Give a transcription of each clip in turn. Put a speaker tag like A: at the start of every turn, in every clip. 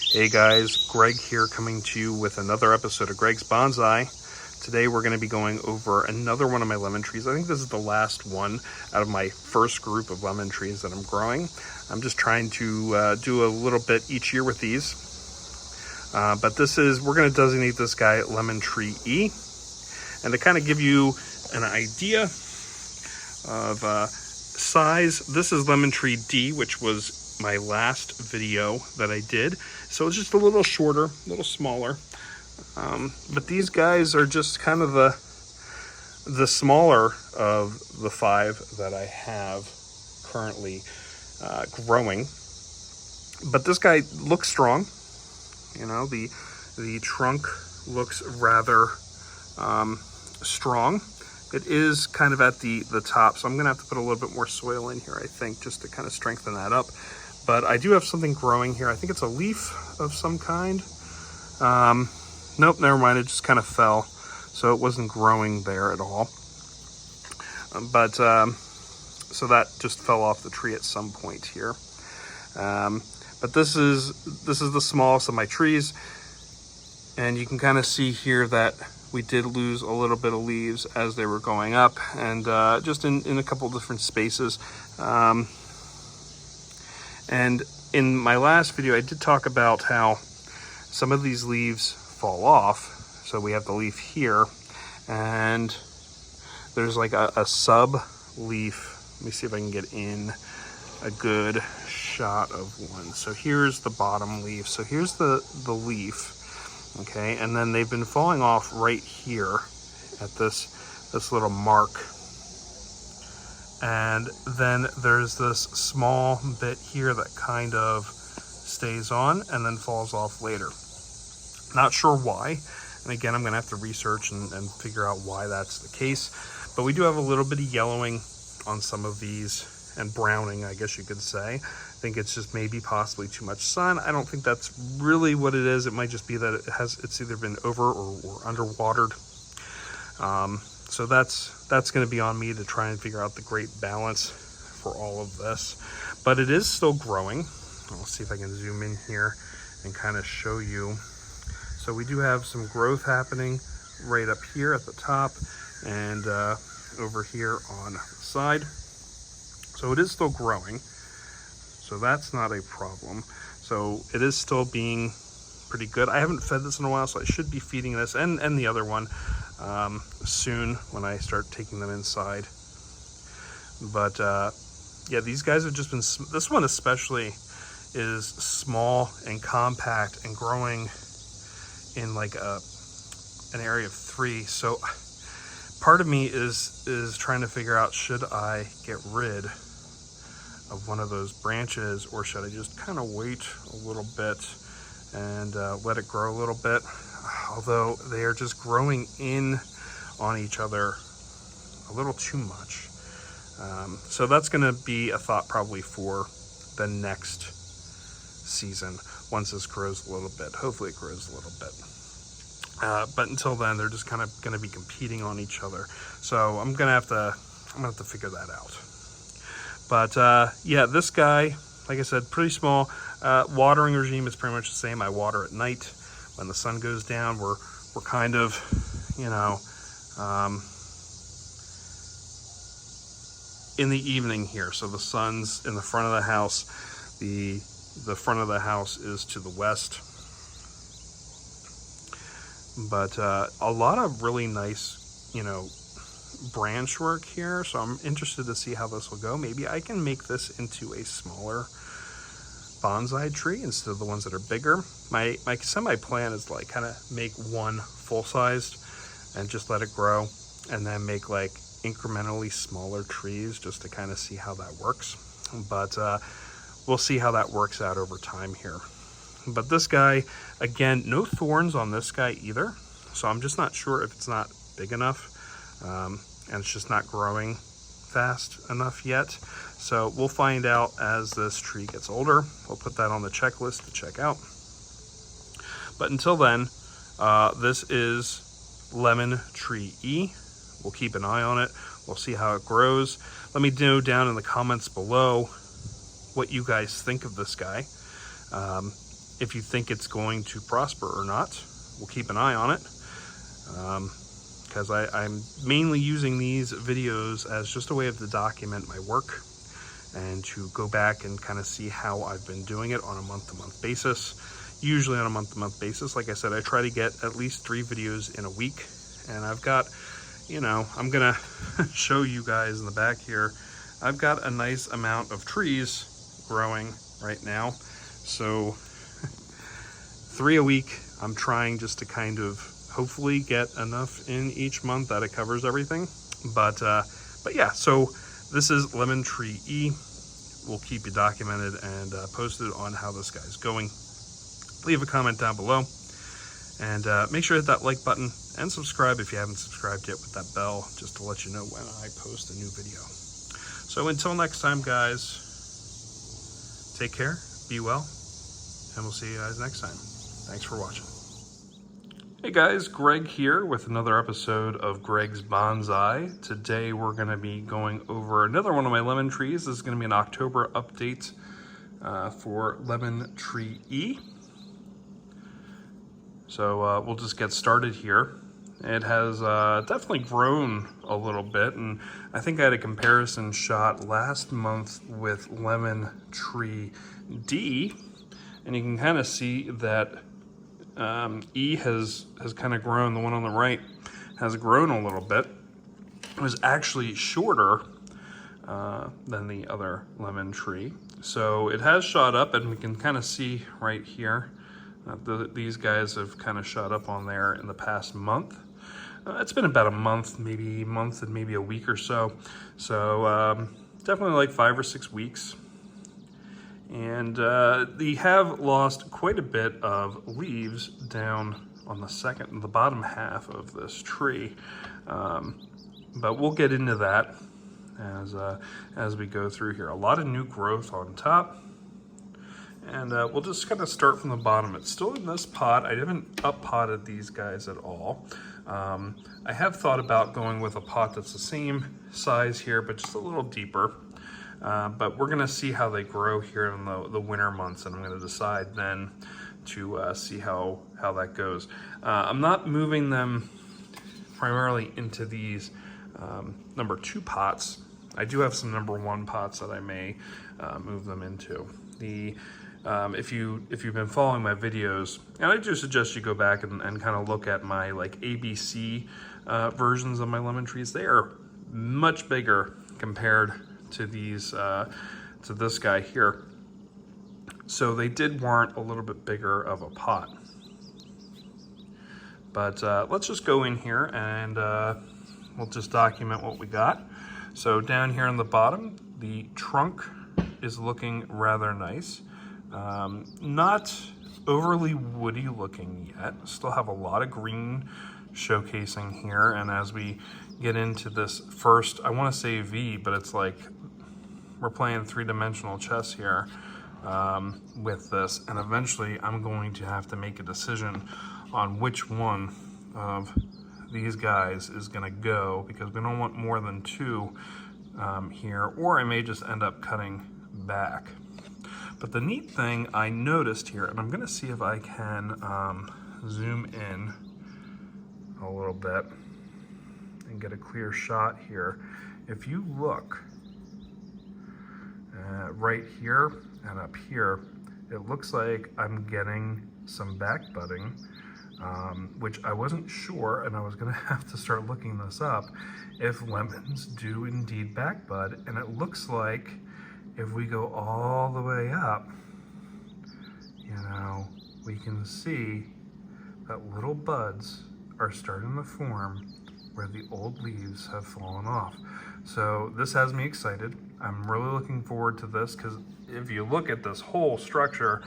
A: Hey guys, Greg here coming to you with another episode of Greg's Bonsai. Today we're going to be going over another one of my lemon trees. I think this is the last one out of my first group of lemon trees that I'm growing. I'm just trying to do a little bit each year with these. But we're going to designate this guy Lemon Tree E. And to kind of give you an idea of size, this is Lemon Tree D, which was my last video that I did. So it's just a little shorter, a little smaller. But these guys are just kind of the smaller of the five that I have currently growing. But this guy looks strong. You know, the trunk looks rather strong. It is kind of at the top, so I'm gonna have to put a little bit more soil in here, I think, just to kind of strengthen that up. But I do have something growing here. I think it's a leaf of some kind. Nope, never mind, it just kind of fell. So it wasn't growing there at all. So that just fell off the tree at some point here. But this is the smallest of my trees. And you can kind of see here that we did lose a little bit of leaves as they were going up, and just in a couple different spaces. And in my last video, I did talk about how some of these leaves fall off. So we have the leaf here, and there's like a sub leaf. Let me see if I can get in a good shot of one. So here's the bottom leaf. So here's the leaf. Okay, and then they've been falling off right here at this little mark. And then there's this small bit here that kind of stays on and then falls off later. Not sure why. And again, I'm gonna have to research and figure out why that's the case. But we do have a little bit of yellowing on some of these, and browning, I guess you could say. I think it's just maybe possibly too much sun. I don't think that's really what it is. It might just be that it's either been over or underwatered. So that's going to be on me to try and figure out the great balance for all of this. But it is still growing. I'll see if I can zoom in here and kind of show you. So we do have some growth happening right up here at the top and over here on the side. So it is still growing. So that's not a problem. So it is still being pretty good. I haven't fed this in a while, so I should be feeding this and the other one soon when I start taking them inside. But yeah, these guys have just been, this one especially is small and compact and growing in like an area of 3. So part of me is trying to figure out, should I get rid of one of those branches, or should I just kind of wait a little bit and let it grow a little bit? Although they are just growing in on each other a little too much. So that's going to be a thought probably for the next season, once this grows a little bit. Hopefully it grows a little bit. But until then, they're just kind of going to be competing on each other. So I'm going to have to figure that out. But yeah, this guy, like I said, pretty small. Watering regime is pretty much the same. I water at night. When the sun goes down, we're kind of, you know, in the evening here. So the sun's in the front of the house. The front of the house is to the west. But a lot of really nice, you know, branch work here, so I'm interested to see how this will go. Maybe I can make this into a smaller bonsai tree instead of the ones that are bigger. My semi-plan is like kind of make one full-sized and just let it grow, and then make like incrementally smaller trees just to kind of see how that works. But we'll see how that works out over time here. But this guy, again, no thorns on this guy either, so I'm just not sure if it's not big enough. And it's just not growing fast enough yet. So we'll find out as this tree gets older. We'll put that on the checklist to check out. But until then, this is Lemon Tree E. We'll keep an eye on it. We'll see how it grows. Let me know down in the comments below what you guys think of this guy. if you think it's going to prosper or not. We'll keep an eye on it, because I'm mainly using these videos as just a way to document my work and to go back and kind of see how I've been doing it on a month-to-month basis. Usually on a month-to-month basis. Like I said, I try to get at least 3 videos in a week, and I've got, you know, I'm gonna show you guys in the back here, I've got a nice amount of trees growing right now. So 3 a week. I'm trying just to kind of hopefully get enough in each month that it covers everything. But yeah, so this is Lemon Tree E. We'll keep you documented and posted on how this guy's going. Leave a comment down below, and make sure to hit that like button and subscribe if you haven't subscribed yet, with that bell just to let you know when I post a new video. So until next time, guys, take care, be well, and we'll see you guys next time. Thanks for watching. Hey guys, Greg here with another episode of Greg's Bonsai. Today we're going to be going over another one of my lemon trees. This is going to be an October update for Lemon Tree E. So we'll just get started here. It has definitely grown a little bit, and I think I had a comparison shot last month with Lemon Tree D, and you can kind of see that E has kind of grown. The one on the right has grown a little bit. It was actually shorter than the other lemon tree. So it has shot up, and we can kind of see right here these guys have kind of shot up on there in the past month. It's been about a month, maybe a week or so. So definitely like 5 or 6 weeks. And they have lost quite a bit of leaves down on the bottom half of this tree. But we'll get into that as we go through here. A lot of new growth on top. And we'll just kind of start from the bottom. It's still in this pot. I haven't up-potted these guys at all. I have thought about going with a pot that's the same size here, but just a little deeper. But we're gonna see how they grow here in the winter months, and I'm gonna decide then to see how that goes. I'm not moving them primarily into these number 2 pots. I do have some number 1 pots that I may move them into. If you've been following my videos, and I do suggest you go back and kind of look at my like ABC versions of my lemon trees. They are much bigger compared to these to this guy here. So they did warrant a little bit bigger of a pot. But let's just go in here and we'll just document what we got. So down here on the bottom, the trunk is looking rather nice. Not overly woody looking yet. Still have a lot of green showcasing here. And as we get into this first, I want to say V, but it's like we're playing 3-dimensional chess here with this. And eventually I'm going to have to make a decision on which one of these guys is going to go, because we don't want more than 2 here, or I may just end up cutting back. But the neat thing I noticed here, and I'm going to see if I can zoom in a little bit and get a clear shot here. If you look right here and up here, it looks like I'm getting some back budding, which I wasn't sure, and I was going to have to start looking this up, if lemons do indeed back bud. And it looks like if we go all the way up, you know, we can see that little buds are starting to form where the old leaves have fallen off. So this has me excited. I'm really looking forward to this, because if you look at this whole structure,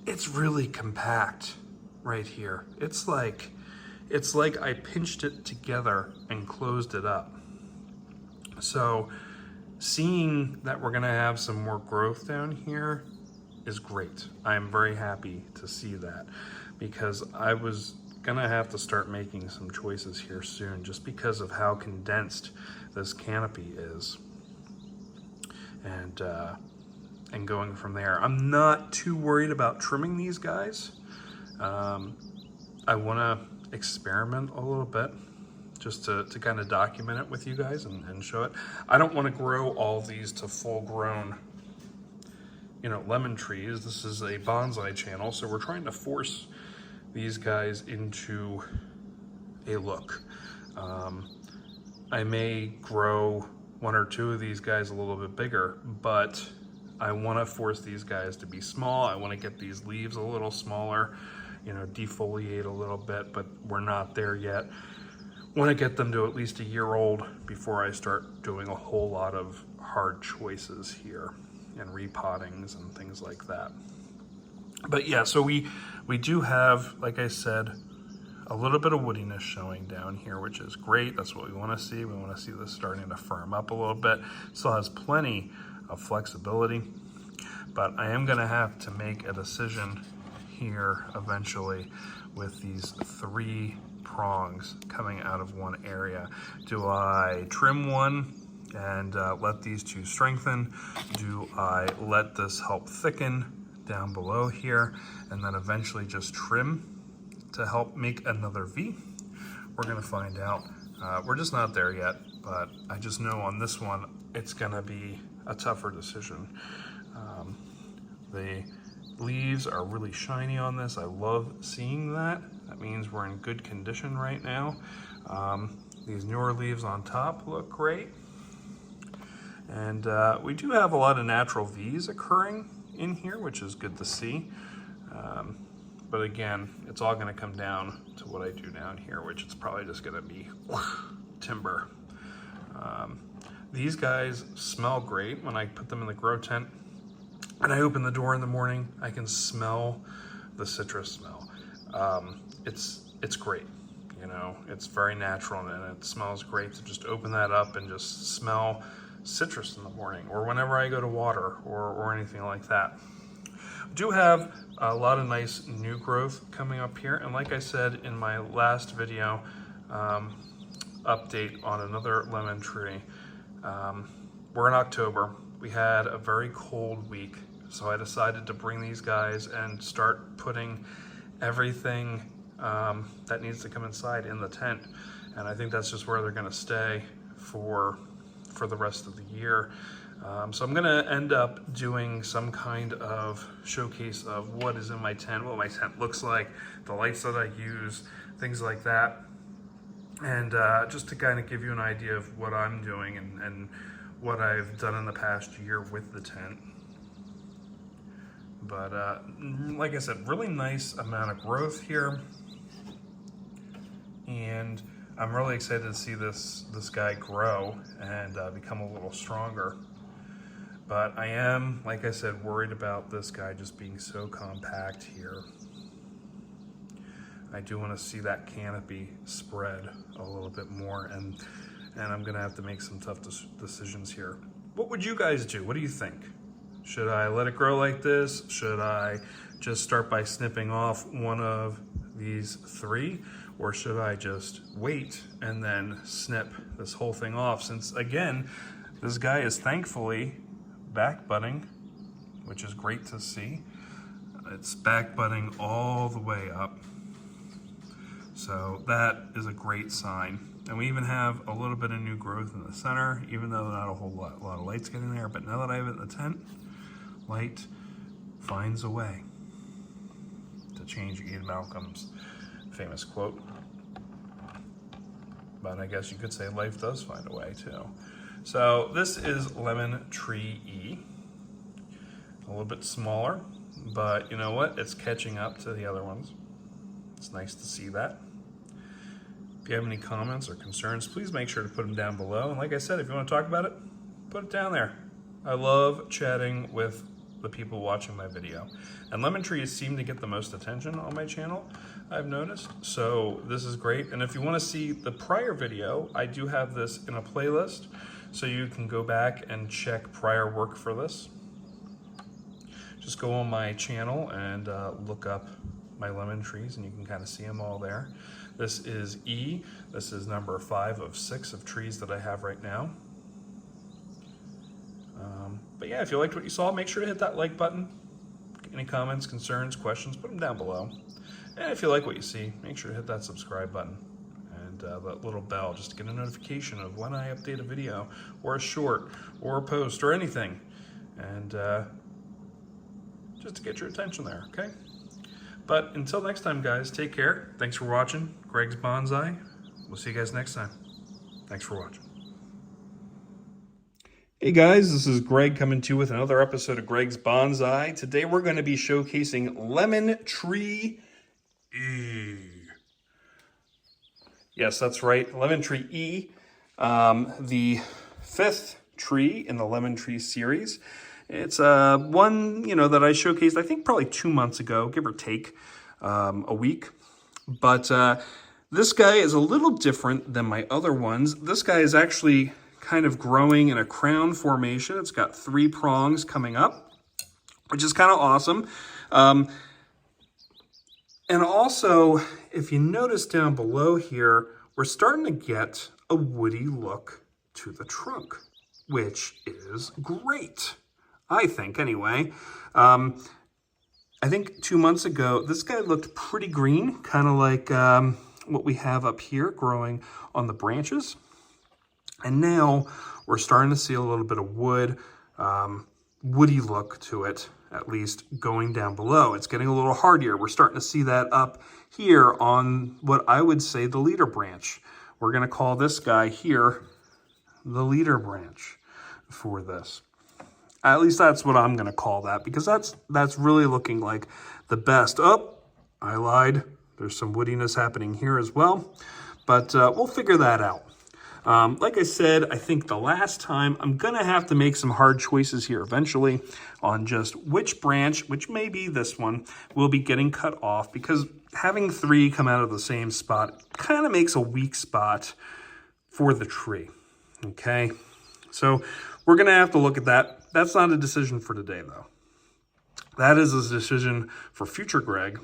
A: it's really compact right here. It's like I pinched it together and closed it up. So seeing that we're gonna have some more growth down here is great. I am very happy to see that, because I was gonna have to start making some choices here soon, just because of how condensed this canopy is. And and going from there. I'm not too worried about trimming these guys. I want to experiment a little bit just to kind of document it with you guys and show it. I don't want to grow all these to full grown, you know, lemon trees. This is a bonsai channel, so we're trying to force these guys into a look. I may grow one or two of these guys a little bit bigger, but I want to force these guys to be small. I want to get these leaves a little smaller, you know, defoliate a little bit, but we're not there yet. I want to get them to at least a year old before I start doing a whole lot of hard choices here and repottings and things like that. But yeah, so we do have, like I said, a little bit of woodiness showing down here, which is great. That's what we want to see. We want to see this starting to firm up a little bit. Still has plenty of flexibility, but I am going to have to make a decision here eventually with these 3 prongs coming out of one area. Do I trim one and let these 2 strengthen? Do I let this help thicken down below here and then eventually just trim to help make another V? We're gonna find out. We're just not there yet, but I just know on this one, it's gonna be a tougher decision. The leaves are really shiny on this. I love seeing that. That means we're in good condition right now. These newer leaves on top look great. And we do have a lot of natural V's occurring in here, which is good to see. But again, it's all gonna come down to what I do down here, which is probably just gonna be timber. These guys smell great when I put them in the grow tent. And I open the door in the morning, I can smell the citrus smell. It's great, you know, it's very natural and it smells great to just open that up and just smell citrus in the morning or whenever I go to water or anything like that. Do have a lot of nice new growth coming up here, and like I said in my last video update on another lemon tree, we're in October. We had a very cold week, so I decided to bring these guys and start putting everything that needs to come inside in the tent, and I think that's just where they're going to stay for the rest of the year. So I'm gonna end up doing some kind of showcase of what is in my tent, what my tent looks like, the lights that I use, things like that. And just to kind of give you an idea of what I'm doing and what I've done in the past year with the tent. But like I said, really nice amount of growth here. And I'm really excited to see this guy grow and become a little stronger. But I am, like I said, worried about this guy just being so compact here. I do want to see that canopy spread a little bit more, and I'm going to have to make some tough decisions here. What would you guys do? What do you think? Should I let it grow like this? Should I just start by snipping off one of these 3? Or should I just wait and then snip this whole thing off? Since, again, this guy is thankfully back budding, which is great to see. It's back budding all the way up. So that is a great sign. And we even have a little bit of new growth in the center, even though not a whole lot of light's getting there. But now that I have it in the tent, light finds a way to change Ian Malcolm's famous quote. But I guess you could say life does find a way too. So this is Lemon Tree E. A little bit smaller, but you know what? It's catching up to the other ones. It's nice to see that. If you have any comments or concerns, please make sure to put them down below. And like I said, if you want to talk about it, put it down there. I love chatting with the people watching my video. And lemon trees seem to get the most attention on my channel, I've noticed. So this is great. And if you want to see the prior video, I do have this in a playlist, so you can go back and check prior work for this. Just go on my channel and look up my lemon trees and you can kind of see them all there. This is E. This is number 5 of 6 of trees that I have right now. But yeah, if you liked what you saw, make sure to hit that like button. Any comments, concerns, questions, put them down below. And if you like what you see, make sure to hit that subscribe button and that little bell just to get a notification of when I update a video or a short or a post or anything. And just to get your attention there, okay? But until next time, guys, take care. Thanks for watching Greg's Bonsai. We'll see you guys next time. Thanks for watching. Hey guys, this is Greg coming to you with another episode of Greg's Bonsai. Today we're going to be showcasing Lemon Tree E. Yes, that's right, Lemon Tree E, the 5th tree in the Lemon Tree series. It's one, that I showcased, I think probably 2 months ago, give or take a week. But this guy is a little different than my other ones. This guy is actually kind of growing in a crown formation. It's got 3 prongs coming up, which is kind of awesome. And also, if you notice down below here, we're starting to get a woody look to the trunk, which is great. I think, anyway. I think 2 months ago, this guy looked pretty green, kind of like what we have up here growing on the branches. And now we're starting to see a little bit of woody look to it, at least going down below. It's getting a little hardier. We're starting to see that up here on what I would say the leader branch. We're going to call this guy here the leader branch for this. At least that's what I'm going to call that, because that's really looking like the best. Oh, I lied. There's some woodiness happening here as well, but we'll figure that out. Like I said, I think the last time, I'm going to have to make some hard choices here eventually on just which branch, which may be this one, will be getting cut off, because having 3 come out of the same spot kind of makes a weak spot for the tree. Okay, so we're going to have to look at that. That's not a decision for today, though. That is a decision for future Greg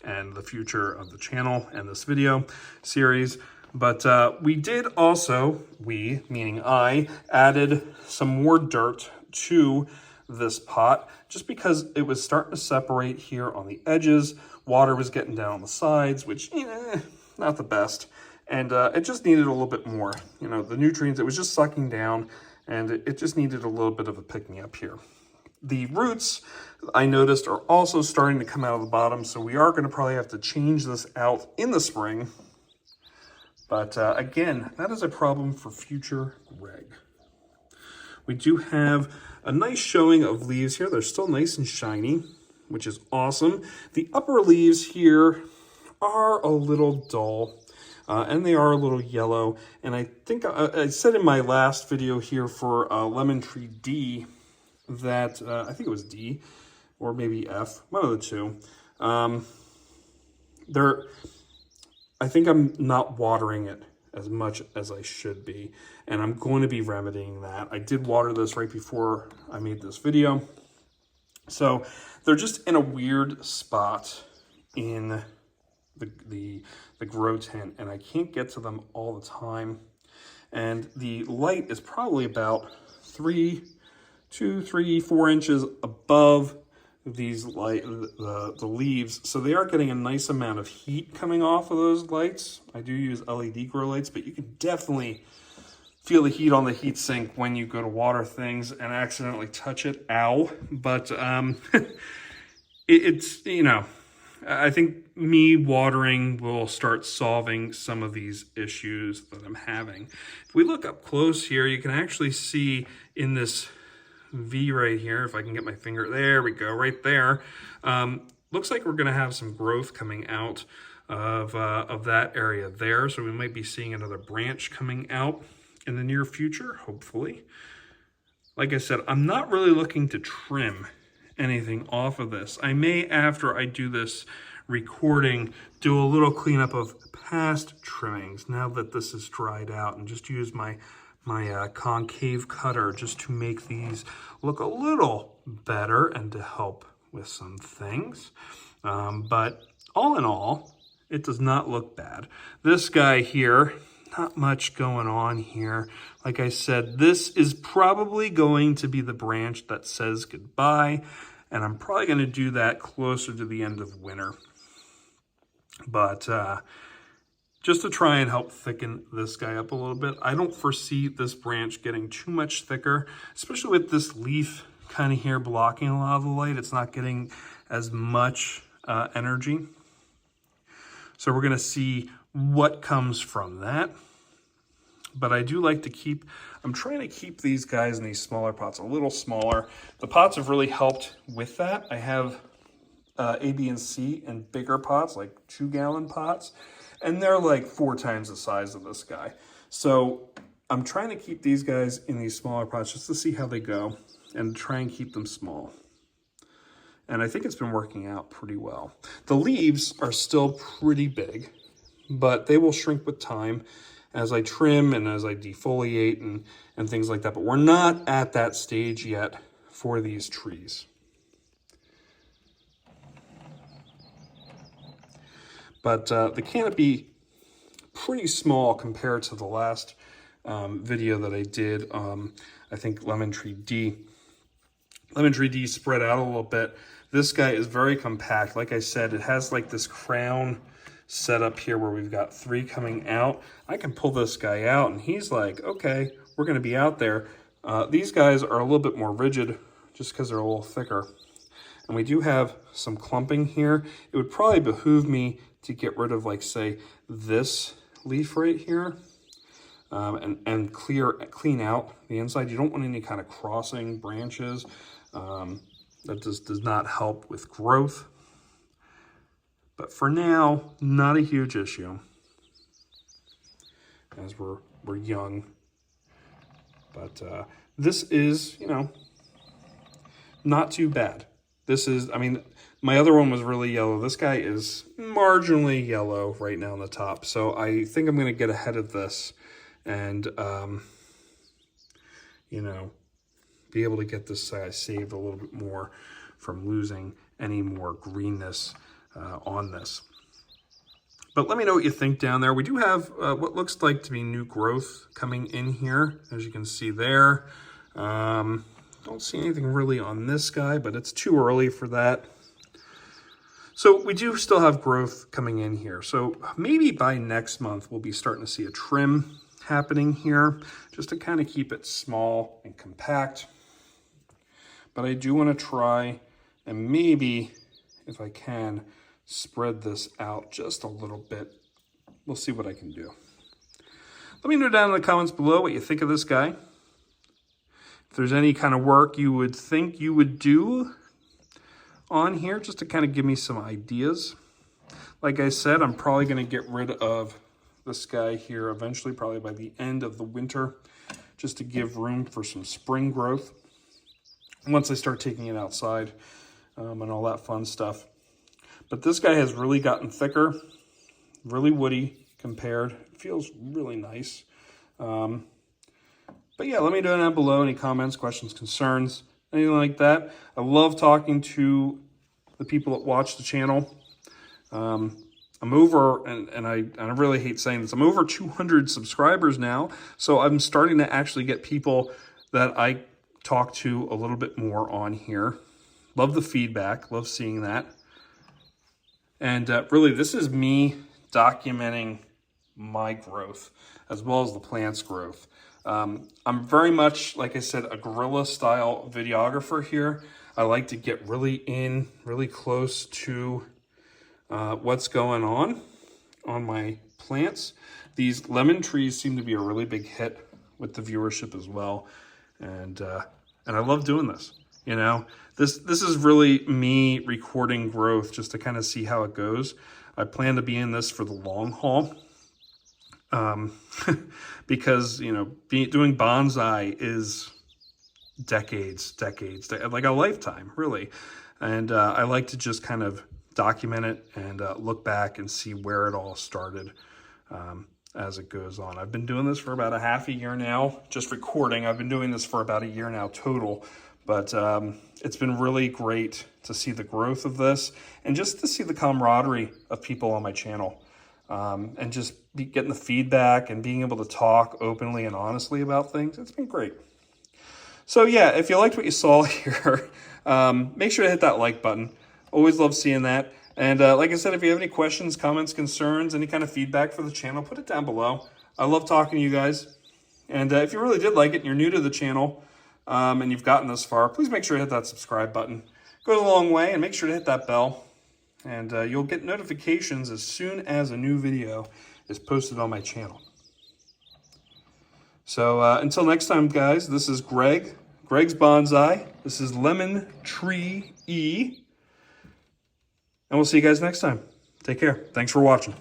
A: and the future of the channel and this video series. But we did also, meaning I, added some more dirt to this pot just because it was starting to separate here on the edges. Water was getting down on the sides, which, not the best. And it just needed a little bit more. The nutrients, it was just sucking down, and it just needed a little bit of a pick-me-up here. The roots, I noticed, are also starting to come out of the bottom, so we are going to probably have to change this out in the spring. But again, that is a problem for future Greg. We do have a nice showing of leaves here. They're still nice and shiny, which is awesome. The upper leaves here are a little dull. And they are a little yellow. And I think I said in my last video here for Lemon Tree D that, I think it was D, or maybe F, one of the two. I think I'm not watering it as much as I should be. And I'm going to be remedying that. I did water this right before I made this video. So they're just in a weird spot in the grow tent, and I can't get to them all the time. And the light is probably about 4 inches above these the leaves, so they are getting a nice amount of heat coming off of those lights. I do use LED grow lights, but you can definitely feel the heat on the heat sink when you go to water things and accidentally touch it. Ow. But it's I think me watering will start solving some of these issues that I'm having. If we look up close here, you can actually see in this V right here, if I can get my finger, there we go, right there. Looks like we're going to have some growth coming out of that area there. So we might be seeing another branch coming out in the near future, hopefully. Like I said, I'm not really looking to trim anything off of this. I may, after I do this recording, do a little cleanup of past trimmings now that this is dried out, and just use my concave cutter just to make these look a little better and to help with some things. But all in all, it does not look bad. This guy here, not much going on here. Like I said, this is probably going to be the branch that says goodbye, and I'm probably going to do that closer to the end of winter. But just to try and help thicken this guy up a little bit, I don't foresee this branch getting too much thicker, especially with this leaf kind of here blocking a lot of the light. It's not getting as much energy. So we're going to see what comes from that. But I do like to keep, I'm trying to keep these guys in these smaller pots, a little smaller. The pots have really helped with that. I have A, B, and C in bigger pots, like 2-gallon pots, and they're like 4 times the size of this guy. So I'm trying to keep these guys in these smaller pots just to see how they go and try and keep them small. And I think it's been working out pretty well. The leaves are still pretty big, but they will shrink with time as I trim and as I defoliate and things like that. But we're not at that stage yet for these trees. But the canopy, pretty small compared to the last video that I did. I think Lemon Tree D. Lemon Tree D spread out a little bit. This guy is very compact. Like I said, it has like this crown set up here where we've got 3 coming out. I can pull this guy out and he's like, okay, we're gonna be out there. These guys are a little bit more rigid just because they're a little thicker. And we do have some clumping here. It would probably behoove me to get rid of, like, say, this leaf right here and clean out the inside. You don't want any kind of crossing branches. That does not help with growth. But for now, not a huge issue as we're young. But this is, you know, not too bad. This is, I mean, my other one was really yellow. This guy is marginally yellow right now on the top. So I think I'm going to get ahead of this and, you know, be able to get this guy saved a little bit more from losing any more greenness on this. But let me know what you think down there. We do have what looks like to be new growth coming in here, as you can see there. Don't see anything really on this guy, but it's too early for that. So we do still have growth coming in here. So maybe by next month, we'll be starting to see a trim happening here, just to kind of keep it small and compact. But I do want to try and maybe, if I can, spread this out just a little bit. We'll see what I can do. Let me know down in the comments below what you think of this guy. If there's any kind of work you would think you would do on here, just to kind of give me some ideas. Like I said, I'm probably going to get rid of this guy here eventually, probably by the end of the winter, just to give room for some spring growth once I start taking it outside and all that fun stuff. But this guy has really gotten thicker, really woody compared. It feels really nice. But yeah, let me know down below any comments, questions, concerns, anything like that. I love talking to the people that watch the channel. I'm over, and I really hate saying this, I'm over 200 subscribers now. So I'm starting to actually get people that I talk to a little bit more on here. Love the feedback, love seeing that. And really, this is me documenting my growth as well as the plant's growth. I'm very much, like I said, a guerrilla style videographer here. I like to get really close to what's going on my plants. These lemon trees seem to be a really big hit with the viewership as well. And I love doing this. You know, this is really me recording growth just to kind of see how it goes. I plan to be in this for the long haul. Because, you know, doing bonsai is decades, like a lifetime, really. And I like to just kind of document it and look back and see where it all started as it goes on. I've been doing this for about a half a year now, just recording. I've been doing this for about a year now total. But it's been really great to see the growth of this and just to see the camaraderie of people on my channel. and just getting the feedback and being able to talk openly and honestly about things. It's been great. So yeah, if you liked what you saw here, make sure to hit that like button. Always love seeing that. And like I said, if you have any questions, comments, concerns, any kind of feedback for the channel, put it down below. I love talking to you guys. And if you really did like it and you're new to the channel and you've gotten this far, please make sure to hit that subscribe button. It goes a long way, and make sure to hit that bell. And you'll get notifications as soon as a new video is posted on my channel. So until next time, guys, this is Greg's Bonsai. This is Lemon Tree E. And we'll see you guys next time. Take care. Thanks for watching.